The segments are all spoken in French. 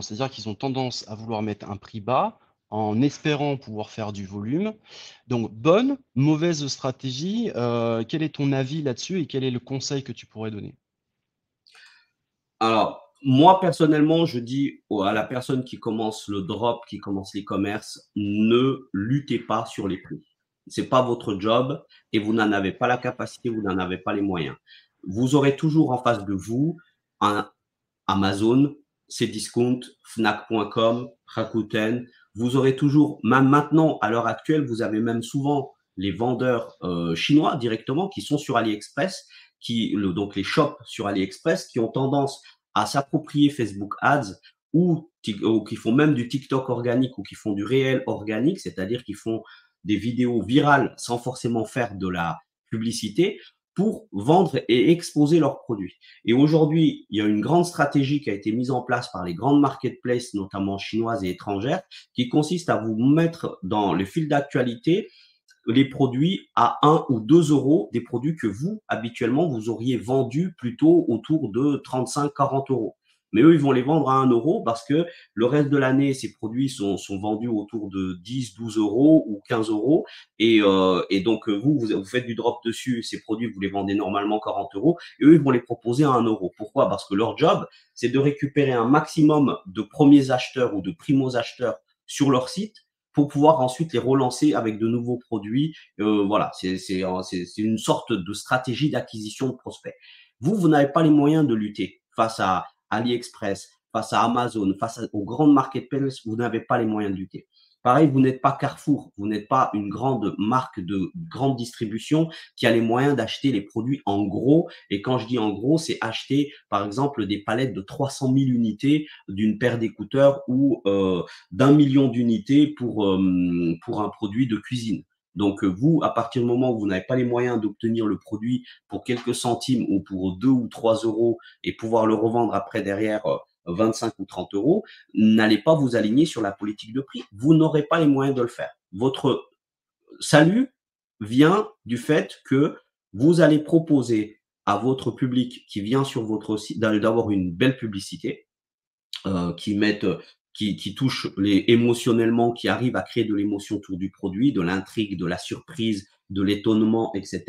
C'est-à-dire qu'ils ont tendance à vouloir mettre un prix bas en espérant pouvoir faire du volume. Donc, bonne, mauvaise stratégie, quel est ton avis là-dessus et quel est le conseil que tu pourrais donner? Alors, moi, personnellement, je dis à la personne qui commence le drop, qui commence l'e-commerce, ne luttez pas sur les prix. C'est pas votre job et vous n'en avez pas la capacité, vous n'en avez pas les moyens. Vous aurez toujours en face de vous un Amazon, Cdiscount, Fnac.com, Rakuten. Vous aurez toujours, même maintenant, à l'heure actuelle, vous avez même souvent les vendeurs chinois directement qui sont sur AliExpress, donc les shops sur AliExpress qui ont tendance à s'approprier Facebook Ads ou qui font même du TikTok organique ou qui font du réel organique, c'est-à-dire qui font des vidéos virales sans forcément faire de la publicité pour vendre et exposer leurs produits. Et aujourd'hui, il y a une grande stratégie qui a été mise en place par les grandes marketplaces, notamment chinoises et étrangères, qui consiste à vous mettre dans le fil d'actualité les produits à 1 ou 2 euros, des produits que vous, habituellement, vous auriez vendus plutôt autour de 35-40 euros. Mais eux, ils vont les vendre à 1 euro parce que le reste de l'année, ces produits sont vendus autour de 10-12 euros ou 15 euros. Et donc, vous faites du drop dessus, ces produits, vous les vendez normalement 40 euros. Et eux, ils vont les proposer à 1 euro. Pourquoi? Parce que leur job, c'est de récupérer un maximum de premiers acheteurs ou de primos acheteurs sur leur site pour pouvoir ensuite les relancer avec de nouveaux produits. Voilà, c'est une sorte de stratégie d'acquisition de prospects. Vous n'avez pas les moyens de lutter face à AliExpress, face à Amazon, aux grandes marketplaces, vous n'avez pas les moyens de lutter. Pareil, vous n'êtes pas Carrefour, vous n'êtes pas une grande marque de grande distribution qui a les moyens d'acheter les produits en gros. Et quand je dis en gros, c'est acheter, par exemple, des palettes de 300 000 unités d'une paire d'écouteurs ou d'1 million d'unités pour un produit de cuisine. Donc vous, à partir du moment où vous n'avez pas les moyens d'obtenir le produit pour quelques centimes ou pour 2 ou 3 euros et pouvoir le revendre après derrière 25 ou 30 euros, n'allez pas vous aligner sur la politique de prix. Vous n'aurez pas les moyens de le faire. Votre salut vient du fait que vous allez proposer à votre public qui vient sur votre site d'avoir une belle publicité, qui mettent, qui touchent émotionnellement, qui arrivent à créer de l'émotion autour du produit, de l'intrigue, de la surprise, de l'étonnement, etc.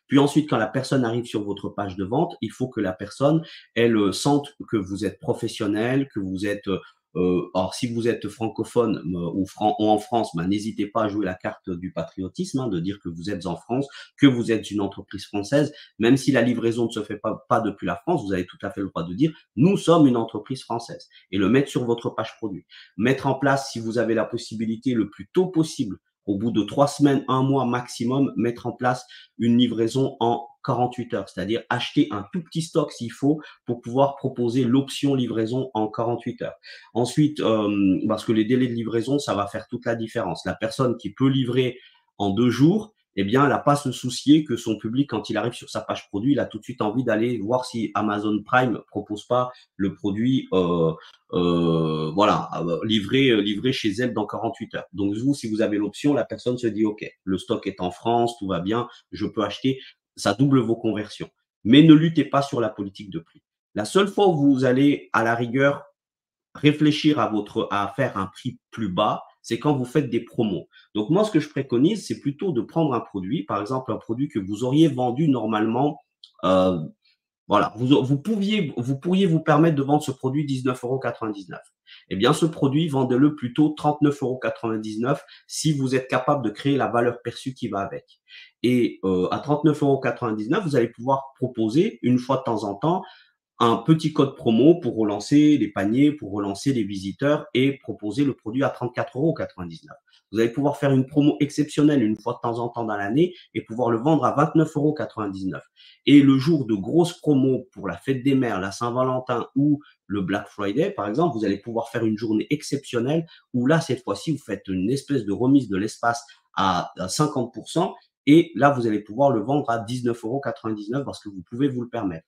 Puis ensuite, quand la personne arrive sur votre page de vente, il faut que la personne, elle sente que vous êtes professionnel, que vous êtes alors, si vous êtes francophone ou en France, ben, n'hésitez pas à jouer la carte du patriotisme, hein, de dire que vous êtes en France, que vous êtes une entreprise française, même si la livraison ne se fait pas depuis la France, vous avez tout à fait le droit de dire nous sommes une entreprise française et le mettre sur votre page produit. Mettre en place, si vous avez la possibilité, le plus tôt possible, au bout de 3 semaines, 1 mois maximum, mettre en place une livraison en 48 heures, c'est-à-dire acheter un tout petit stock s'il faut pour pouvoir proposer l'option livraison en 48 heures. Ensuite, parce que les délais de livraison, ça va faire toute la différence. La personne qui peut livrer en 2 jours, eh bien, elle n'a pas à se soucier que son public, quand il arrive sur sa page produit, il a tout de suite envie d'aller voir si Amazon Prime propose pas le produit, voilà, livré chez elle dans 48 heures. Donc vous, si vous avez l'option, la personne se dit, ok, le stock est en France, tout va bien, je peux acheter. Ça double vos conversions. Mais ne luttez pas sur la politique de prix. La seule fois où vous allez, à la rigueur, réfléchir à faire un prix plus bas, c'est quand vous faites des promos. Donc moi, ce que je préconise, c'est plutôt de prendre un produit, par exemple un produit que vous auriez vendu normalement, euh, voilà, vous pourriez vous permettre de vendre ce produit 19,99 €. Eh bien, ce produit, vendez-le plutôt 39,99 € si vous êtes capable de créer la valeur perçue qui va avec. Et à 39,99 €, vous allez pouvoir proposer une fois de temps en temps un petit code promo pour relancer les paniers, pour relancer les visiteurs et proposer le produit à 34,99 €. Vous allez pouvoir faire une promo exceptionnelle une fois de temps en temps dans l'année et pouvoir le vendre à 29,99 €. Et le jour de grosses promos pour la fête des mères, la Saint-Valentin ou le Black Friday, par exemple, vous allez pouvoir faire une journée exceptionnelle où là, cette fois-ci, vous faites une espèce de remise de l'espace à 50%. Et là, vous allez pouvoir le vendre à 19,99 € parce que vous pouvez vous le permettre.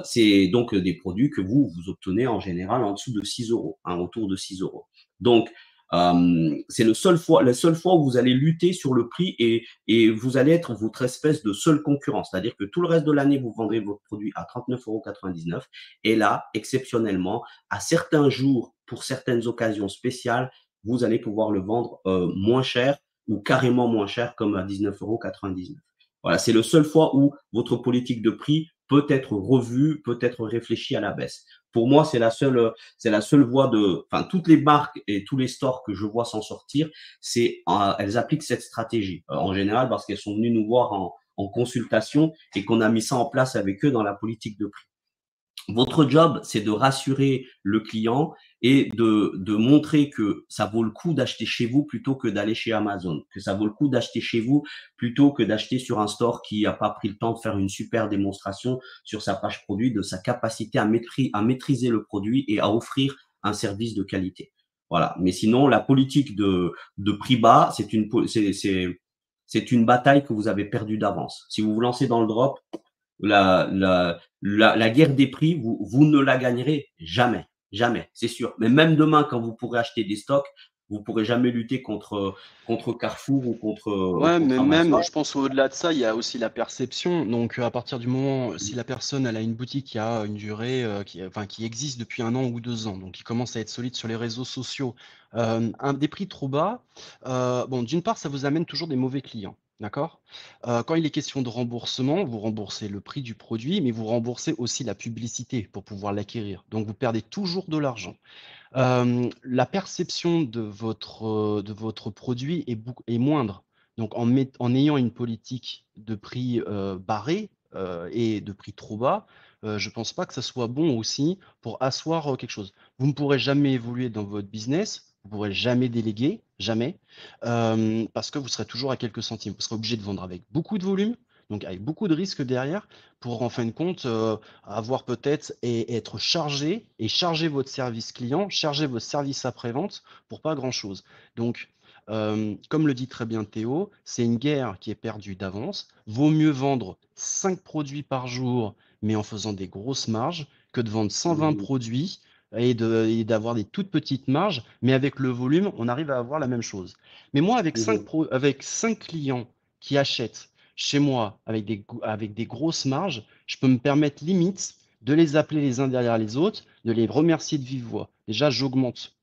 C'est donc des produits que vous obtenez en général en dessous de 6 euros, hein, autour de 6 euros. Donc, c'est la seule fois où vous allez lutter sur le prix et vous allez être votre espèce de seule concurrence. C'est-à-dire que tout le reste de l'année, vous vendrez votre produit à 39,99 € et là, exceptionnellement, à certains jours pour certaines occasions spéciales, vous allez pouvoir le vendre moins cher ou carrément moins cher, comme à 19,99 €. Voilà, c'est le seul fois où votre politique de prix peut être revue, peut être réfléchie à la baisse. Pour moi, c'est la seule voie de, enfin, toutes les marques et tous les stores que je vois s'en sortir, elles appliquent cette stratégie en général parce qu'elles sont venues nous voir en consultation et qu'on a mis ça en place avec eux dans la politique de prix. Votre job, c'est de rassurer le client et de montrer que ça vaut le coup d'acheter chez vous plutôt que d'aller chez Amazon, que ça vaut le coup d'acheter chez vous plutôt que d'acheter sur un store qui n'a pas pris le temps de faire une super démonstration sur sa page produit de sa capacité à maîtriser le produit et à offrir un service de qualité. Voilà. Mais sinon, la politique de prix bas, c'est une bataille que vous avez perdue d'avance. Si vous vous lancez dans le drop, la guerre des prix, vous ne la gagnerez jamais, jamais, c'est sûr. Mais même demain, quand vous pourrez acheter des stocks, vous pourrez jamais lutter contre Carrefour ou Ouais, mais contre Amazon. même, je pense au-delà de ça, il y a aussi la perception. Donc, à partir du moment, si la personne, elle a une boutique qui a une durée, enfin, qui existe depuis 1 an ou 2 ans, donc qui commence à être solide sur les réseaux sociaux, des prix trop bas, bon, d'une part, ça vous amène toujours des mauvais clients. D'accord? Quand il est question de remboursement, vous remboursez le prix du produit, mais vous remboursez aussi la publicité pour pouvoir l'acquérir. Donc, vous perdez toujours de l'argent. La perception de votre produit est moindre. Donc en ayant une politique de prix, barré, et de prix trop bas, je ne pense pas que ça soit bon aussi pour asseoir, quelque chose. Vous ne pourrez jamais évoluer dans votre business, vous ne pourrez jamais déléguer, jamais, parce que vous serez toujours à quelques centimes. Vous serez obligé de vendre avec beaucoup de volume, donc avec beaucoup de risques derrière pour en fin de compte, avoir peut-être et être chargé et charger votre service client, charger votre service après-vente pour pas grand-chose. Donc, comme le dit très bien Théo, c'est une guerre qui est perdue d'avance. Vaut mieux vendre 5 produits par jour, mais en faisant des grosses marges, que de vendre 120 produits et d'avoir des toutes petites marges, mais avec le volume, on arrive à avoir la même chose. Mais moi, avec 5 clients qui achètent chez moi avec des grosses marges, je peux me permettre limite de les appeler les uns derrière les autres, de les remercier de vive voix. Déjà, j'augmente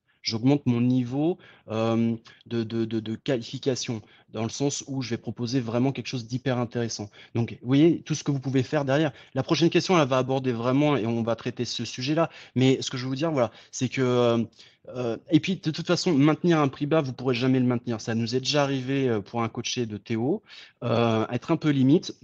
mon niveau de qualification, dans le sens où je vais proposer vraiment quelque chose d'hyper intéressant. Donc, vous voyez, tout ce que vous pouvez faire derrière. La prochaine question, elle va aborder vraiment, et on va traiter ce sujet-là. Mais ce que je veux vous dire, voilà, c'est que et puis, de toute façon, maintenir un prix bas, vous ne pourrez jamais le maintenir. Ça nous est déjà arrivé pour un coaché de Théo, être un peu limite.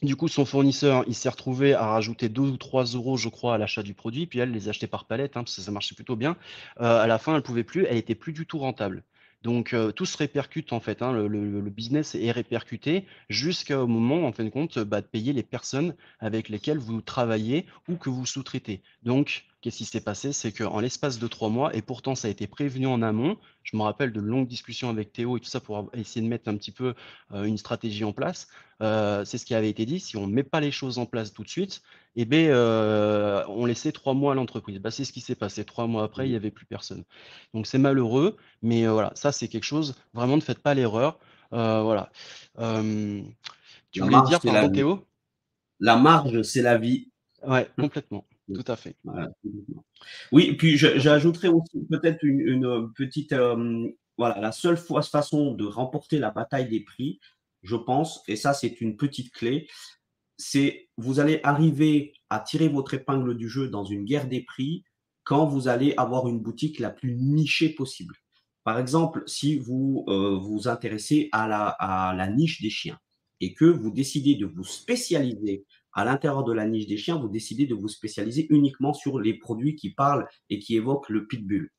Du coup, son fournisseur, il s'est retrouvé à rajouter 2 ou 3 euros, je crois, à l'achat du produit. Puis elle les achetait par palette, hein, parce que ça marchait plutôt bien. À la fin, elle pouvait plus, elle était plus du tout rentable. Donc, tout se répercute en fait, hein, le business est répercuté jusqu'au moment, en fin de compte, bah, de payer les personnes avec lesquelles vous travaillez ou que vous sous-traitez. Donc, qu'est-ce qui s'est passé? C'est qu'en l'espace de 3 mois, et pourtant ça a été prévenu en amont, je me rappelle de longues discussions avec Théo et tout ça pour essayer de mettre un petit peu une stratégie en place. C'est ce qui avait été dit, si on ne met pas les choses en place tout de suite, eh ben, on laissait 3 mois à l'entreprise. Bah, c'est ce qui s'est passé. 3 mois après, il n'y avait plus personne. Donc c'est malheureux, mais voilà, ça c'est quelque chose, vraiment ne faites pas l'erreur. Voilà. Euh, Tu La voulais marge, dire, c'est la pardon vie. Théo? La marge, c'est la vie. Ouais, complètement, tout à fait. Voilà. Oui, puis j'ajouterais aussi peut-être une petite, voilà, la seule façon de remporter la bataille des prix, je pense, et ça c'est une petite clé, c'est vous allez arriver à tirer votre épingle du jeu dans une guerre des prix quand vous allez avoir une boutique la plus nichée possible. Par exemple, si vous vous intéressez à la niche des chiens et que vous décidez de vous spécialiser à l'intérieur de la niche des chiens, vous décidez de vous spécialiser uniquement sur les produits qui parlent et qui évoquent le pitbull.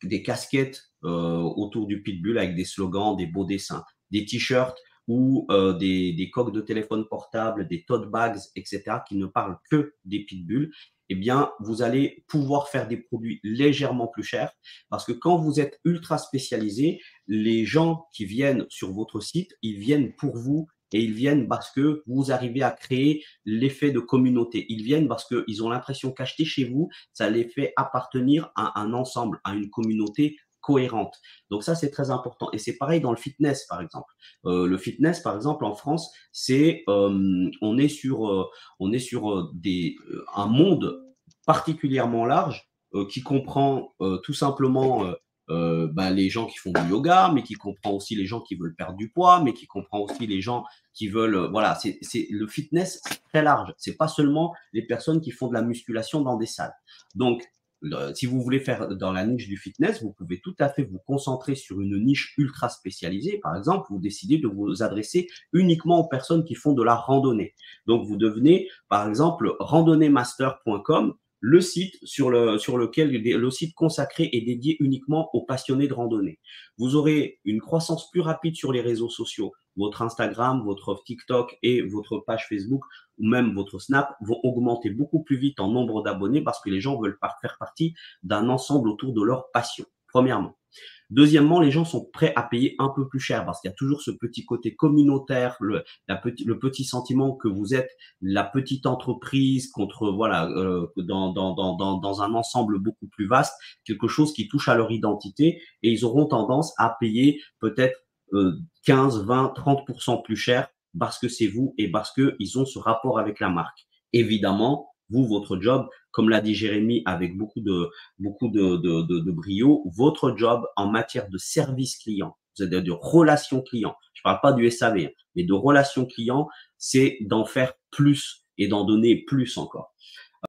Des casquettes autour du pitbull avec des slogans, des beaux dessins, des t-shirts ou des coques de téléphone portable, des tote bags, etc., qui ne parlent que des pitbulls, eh bien, vous allez pouvoir faire des produits légèrement plus chers parce que quand vous êtes ultra spécialisé, les gens qui viennent sur votre site, ils viennent pour vous et ils viennent parce que vous arrivez à créer l'effet de communauté. Ils viennent parce qu'ils ont l'impression qu'acheter chez vous, ça les fait appartenir à un ensemble, à une communauté cohérente. Donc ça, c'est très important. Et c'est pareil dans le fitness, par exemple. Le fitness, par exemple, en France, on est sur un monde particulièrement large qui comprend tout simplement les gens qui font du yoga, mais qui comprend aussi les gens qui veulent perdre du poids, mais qui comprend aussi les gens qui veulent, voilà, c'est le fitness, c'est très large. C'est pas seulement les personnes qui font de la musculation dans des salles. Donc, si vous voulez faire dans la niche du fitness, vous pouvez tout à fait vous concentrer sur une niche ultra spécialisée. Par exemple, vous décidez de vous adresser uniquement aux personnes qui font de la randonnée. Donc, vous devenez, par exemple, randonnémaster.com, le site sur lequel le site consacré est dédié uniquement aux passionnés de randonnée. Vous aurez une croissance plus rapide sur les réseaux sociaux. Votre Instagram, votre TikTok et votre page Facebook ou même votre Snap vont augmenter beaucoup plus vite en nombre d'abonnés parce que les gens veulent faire partie d'un ensemble autour de leur passion, premièrement. Deuxièmement, les gens sont prêts à payer un peu plus cher parce qu'il y a toujours ce petit côté communautaire, le petit sentiment que vous êtes la petite entreprise contre voilà dans un ensemble beaucoup plus vaste, quelque chose qui touche à leur identité et ils auront tendance à payer peut-être 15, 20, 30% plus cher parce que c'est vous et parce que ils ont ce rapport avec la marque. Évidemment, vous, votre job, comme l'a dit Jérémy avec beaucoup de brio, votre job en matière de service client, c'est-à-dire de relation client, je parle pas du SAV, mais de relation client, c'est d'en faire plus et d'en donner plus encore.